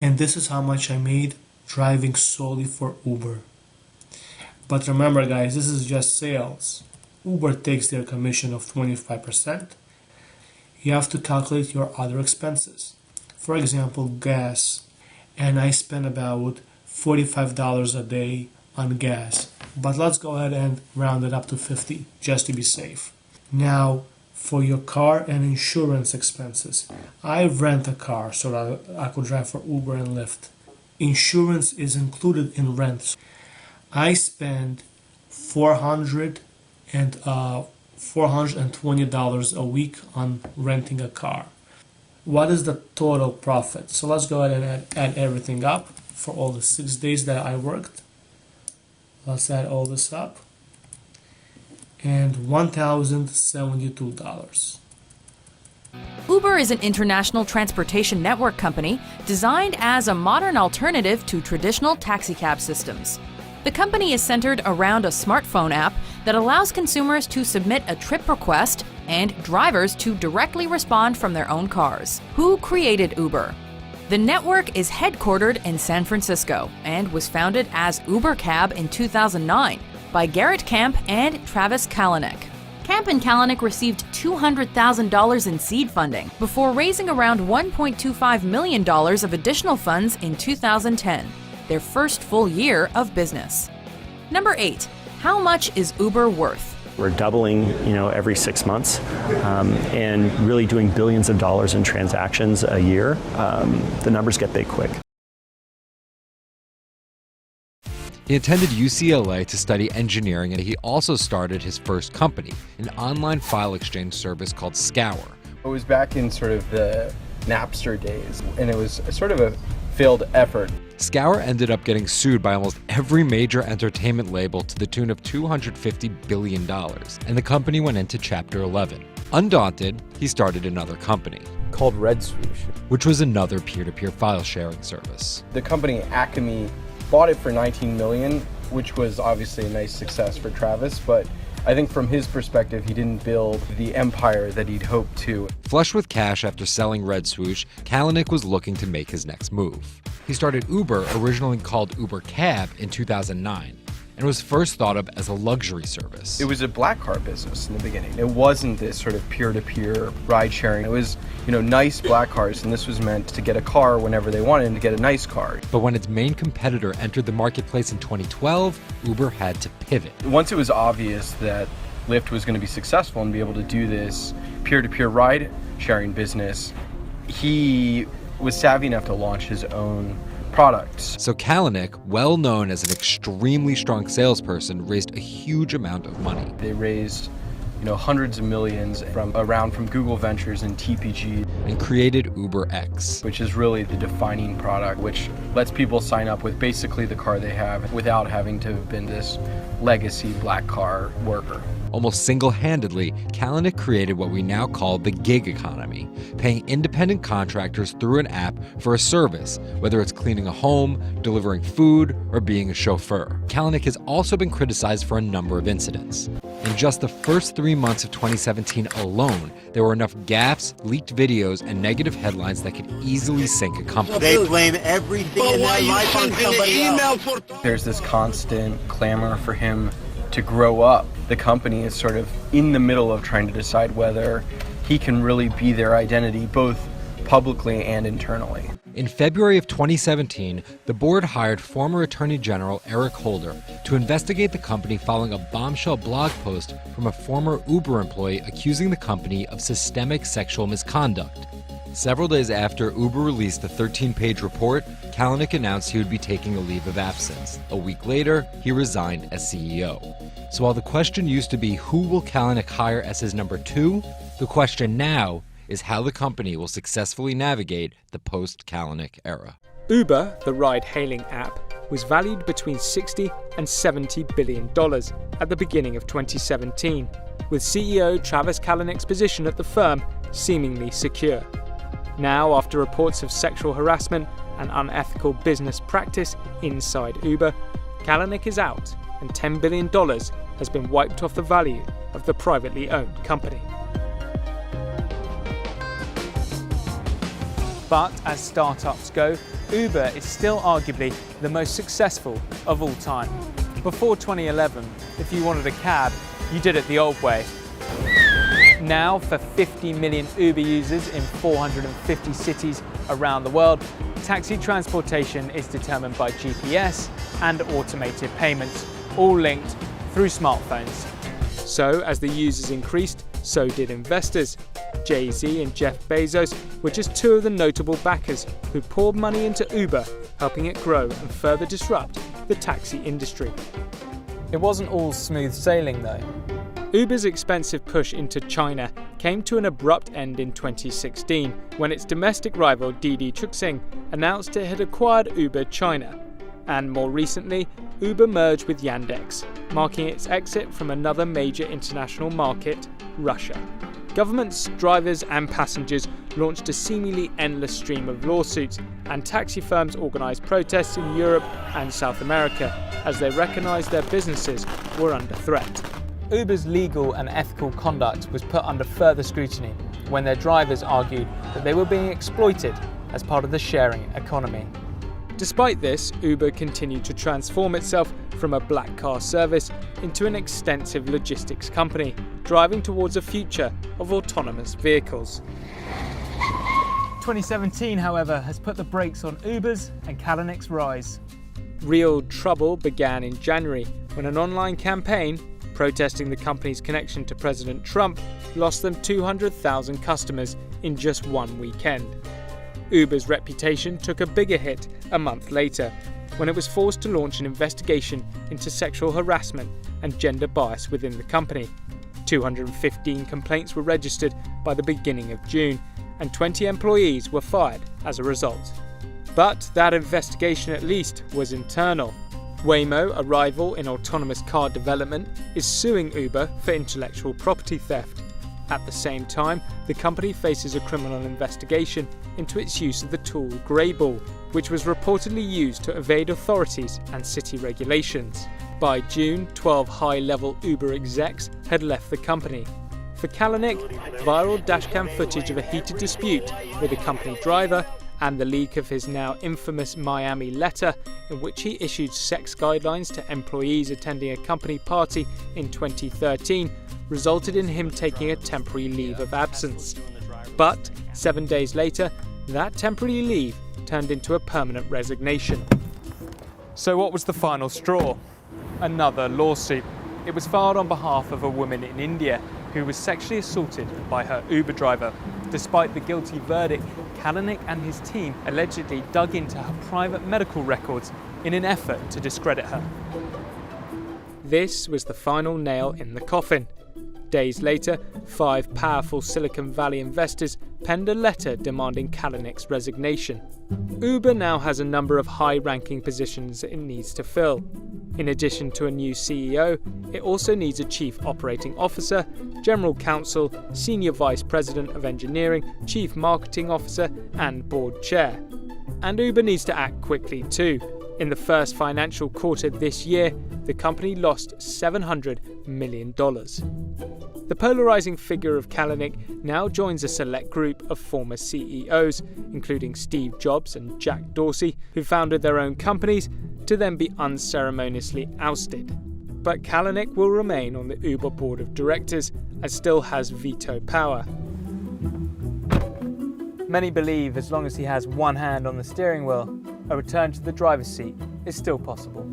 And this is how much I made driving solely for Uber. But remember guys, this is just sales. Uber takes their commission of 25%. You have to calculate your other expenses. For example, gas. And I spend about $45 a day on gas. But let's go ahead and round it up to 50 just to be safe. Now, for your car and insurance expenses, I rent a car so that I could drive for Uber and Lyft. Insurance is included in rent. I spend $420 a week on renting a car. What is the total profit? So let's go ahead and add everything up for all the 6 days that I worked. Let's add all this up. And $1,072. Uber is an international transportation network company designed as a modern alternative to traditional taxicab systems. The company is centered around a smartphone app that allows consumers to submit a trip request and drivers to directly respond from their own cars. Who created Uber? The network is headquartered in San Francisco and was founded as Uber Cab in 2009 by Garrett Camp and Travis Kalanick. Camp and Kalanick received $200,000 in seed funding before raising around $1.25 million of additional funds in 2010, their first full year of business. Number 8. How much is Uber worth? We're doubling, every 6 months, and really doing billions of dollars in transactions a year. The numbers get big quick. He attended UCLA to study engineering, and he also started his first company, an online file exchange service called Scour. It was back in sort of the Napster days, and it was sort of a failed effort. Scour ended up getting sued by almost every major entertainment label to the tune of $250 billion, and the company went into Chapter 11. Undaunted, he started another company Called Red Swoosh, which was another peer-to-peer file sharing service. The company Acme bought it for $19 million, which was obviously a nice success for Travis, but I think from his perspective, he didn't build the empire that he'd hoped to. Flush with cash after selling Red Swoosh, Kalanick was looking to make his next move. He started Uber, originally called Uber Cab, in 2009, and was first thought of as a luxury service. It was a black car business in the beginning. It wasn't this sort of peer-to-peer ride sharing. It was, nice black cars, and this was meant to get a car whenever they wanted and to get a nice car. But when its main competitor entered the marketplace in 2012, Uber had to pivot. Once it was obvious that Lyft was going to be successful and be able to do this peer-to-peer ride sharing business, he was savvy enough to launch his own products. So Kalanick, well known as an extremely strong salesperson, raised a huge amount of money. They raised, hundreds of millions from Google Ventures and TPG. And created UberX, which is really the defining product, which lets people sign up with basically the car they have without having to have been this legacy black car worker. Almost single-handedly, Kalanick created what we now call the gig economy, paying independent contractors through an app for a service, whether it's cleaning a home, delivering food, or being a chauffeur. Kalanick has also been criticized for a number of incidents. In just the first 3 months of 2017 alone, there were enough gaffes, leaked videos, and negative headlines that could easily sink a company. They blame everything in their life on somebody else. There's this constant clamor for him to grow up. The company is sort of in the middle of trying to decide whether he can really be their identity, both publicly and internally. In February of 2017, the board hired former Attorney General Eric Holder to investigate the company following a bombshell blog post from a former Uber employee accusing the company of systemic sexual misconduct. Several days after Uber released the 13-page report, Kalanick announced he would be taking a leave of absence. A week later, he resigned as CEO. So while the question used to be who will Kalanick hire as his number 2, the question now is how the company will successfully navigate the post-Kalanick era. Uber, the ride-hailing app, was valued between $60 and $70 billion at the beginning of 2017, with CEO Travis Kalanick's position at the firm seemingly secure. Now, after reports of sexual harassment and unethical business practice inside Uber, Kalanick is out, and $10 billion has been wiped off the value of the privately owned company. But as startups go, Uber is still arguably the most successful of all time. Before 2011, if you wanted a cab, you did it the old way. Now, for 50 million Uber users in 450 cities around the world, taxi transportation is determined by GPS and automated payments, all linked through smartphones. So, as the users increased, so did investors. Jay-Z and Jeff Bezos were just two of the notable backers who poured money into Uber, helping it grow and further disrupt the taxi industry. It wasn't all smooth sailing though. Uber's expensive push into China came to an abrupt end in 2016 when its domestic rival Didi Chuxing announced it had acquired Uber China. And more recently, Uber merged with Yandex, marking its exit from another major international market, Russia. Governments, drivers and passengers launched a seemingly endless stream of lawsuits, and taxi firms organised protests in Europe and South America as they recognised their businesses were under threat. Uber's legal and ethical conduct was put under further scrutiny when their drivers argued that they were being exploited as part of the sharing economy. Despite this, Uber continued to transform itself from a black car service into an extensive logistics company, driving towards a future of autonomous vehicles. 2017, however, has put the brakes on Uber's and Kalanick's rise. Real trouble began in January when an online campaign protesting the company's connection to President Trump lost them 200,000 customers in just one weekend. Uber's reputation took a bigger hit a month later, when it was forced to launch an investigation into sexual harassment and gender bias within the company. 215 complaints were registered by the beginning of June, and 20 employees were fired as a result. But that investigation at least was internal. Waymo, a rival in autonomous car development, is suing Uber for intellectual property theft. At the same time, the company faces a criminal investigation into its use of the tool Greyball, which was reportedly used to evade authorities and city regulations. By June, 12 high-level Uber execs had left the company. For Kalanick, viral dashcam footage of a heated dispute with a company driver and the leak of his now infamous Miami letter, in which he issued sex guidelines to employees attending a company party in 2013, resulted in him taking a temporary leave of absence. But 7 days later, that temporary leave turned into a permanent resignation. So what was the final straw? Another lawsuit. It was filed on behalf of a woman in India who was sexually assaulted by her Uber driver. Despite the guilty verdict, Kalanick and his team allegedly dug into her private medical records in an effort to discredit her. This was the final nail in the coffin. Days later, 5 powerful Silicon Valley investors penned a letter demanding Kalanick's resignation. Uber now has a number of high-ranking positions it needs to fill. In addition to a new CEO, it also needs a chief operating officer, general counsel, senior vice president of engineering, chief marketing officer, and board chair. And Uber needs to act quickly too. In the first financial quarter this year, the company lost $700 million. The polarizing figure of Kalanick now joins a select group of former CEOs, including Steve Jobs and Jack Dorsey, who founded their own companies, to then be unceremoniously ousted. But Kalanick will remain on the Uber board of directors and still has veto power. Many believe as long as he has one hand on the steering wheel, a return to the driver's seat is still possible.